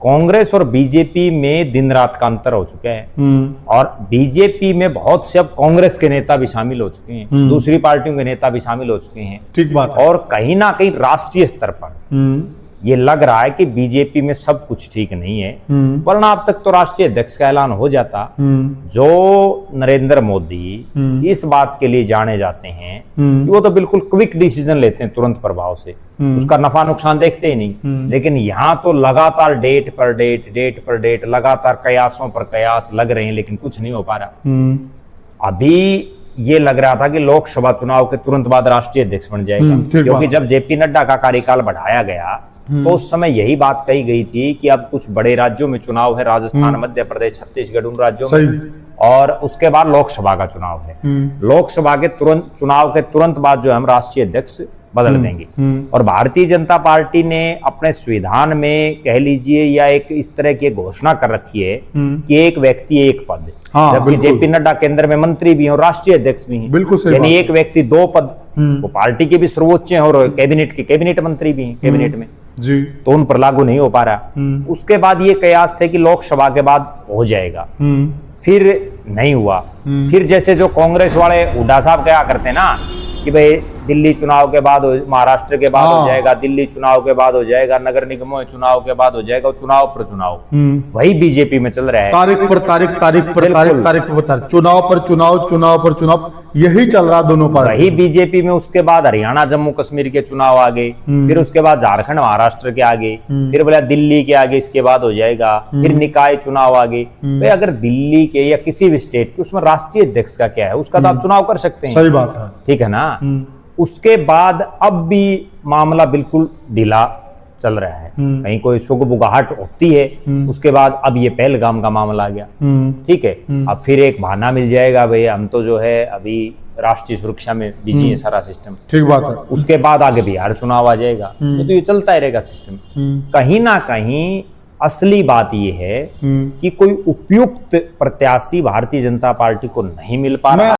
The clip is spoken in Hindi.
कांग्रेस और बीजेपी में दिन रात का अंतर हो चुका है। और बीजेपी में बहुत से अब कांग्रेस के नेता भी शामिल हो चुके हैं, दूसरी पार्टियों के नेता भी शामिल हो चुके हैं। ठीक बात है। और कहीं ना कहीं राष्ट्रीय स्तर पर ये लग रहा है कि बीजेपी में सब कुछ ठीक नहीं है, वरना अब तक तो राष्ट्रीय अध्यक्ष का ऐलान हो जाता। जो नरेंद्र मोदी इस बात के लिए जाने जाते हैं कि वो तो बिल्कुल क्विक डिसीजन लेते हैं, तुरंत प्रभाव से, उसका नफा नुकसान देखते ही नहीं। लेकिन यहाँ तो लगातार डेट पर डेट लगातार कयासों पर कयास लग रहे हैं, लेकिन कुछ नहीं हो पा रहा। अभी ये लग रहा था कि लोकसभा चुनाव के तुरंत बाद राष्ट्रीय अध्यक्ष बन जाएगा, क्योंकि जब जेपी नड्डा का कार्यकाल बढ़ाया गया तो उस समय यही बात कही गई थी कि अब कुछ बड़े राज्यों में चुनाव है, राजस्थान, मध्य प्रदेश, छत्तीसगढ़, उन राज्यों में, और उसके बाद लोकसभा का चुनाव है। लोकसभा के तुरंत बाद जो हम राष्ट्रीय अध्यक्ष बदल देंगे। और भारतीय जनता पार्टी ने अपने संविधान में कह लीजिए या एक इस तरह की घोषणा कर रखी है कि एक व्यक्ति एक पद, जबकि जेपी नड्डा केंद्र में मंत्री भी हैं और राष्ट्रीय अध्यक्ष भी हैं। बिल्कुल, यानी एक व्यक्ति दो पद, वो पार्टी के भी सर्वोच्च हैं और कैबिनेट मंत्री भी हैं कैबिनेट में जी, तो उन पर लागू नहीं हो पा रहा। उसके बाद ये कयास थे कि लोकसभा के बाद हो जाएगा, फिर नहीं हुआ। फिर जैसे जो कांग्रेस वाले हुड्डा साहब क्या करते हैं ना कि भाई दिल्ली चुनाव के बाद, महाराष्ट्र के बाद हो जाएगा, दिल्ली चुनाव के बाद हो जाएगा, नगर निगमों चुनाव के बाद हो जाएगा, चुनाव पर चुनाव, वही बीजेपी में चल रहा है। तारीख पर चुनाव पर चुनाव, यही चल रहा दोनों पर। वही बीजेपी में उसके बाद हरियाणा जम्मू कश्मीर के चुनाव आ गए, फिर उसके बाद झारखंड महाराष्ट्र के आगे, फिर बोला दिल्ली के आगे इसके बाद हो जाएगा, फिर निकाय चुनाव आ गए। भाई अगर दिल्ली के या किसी भी स्टेट के, उसमें राष्ट्रीय अध्यक्ष का क्या है, उसका तो आप चुनाव कर सकते हैं। सही बात है, ठीक है ना। उसके बाद अब भी मामला बिल्कुल ढीला चल रहा है, कहीं कोई सुगबुगाहट होती है, उसके बाद अब ये पहलगाम का मामला आ गया। ठीक है, अब फिर एक बहाना मिल जाएगा, भाई हम तो जो है अभी राष्ट्रीय सुरक्षा में बिजी है सारा सिस्टम। ठीक बात है। उसके बाद आगे बिहार चुनाव आ जाएगा, तो ये चलता ही रहेगा सिस्टम। कहीं ना कहीं असली बात यह है कि कोई उपयुक्त प्रत्याशी भारतीय जनता पार्टी को नहीं मिल पा रहा।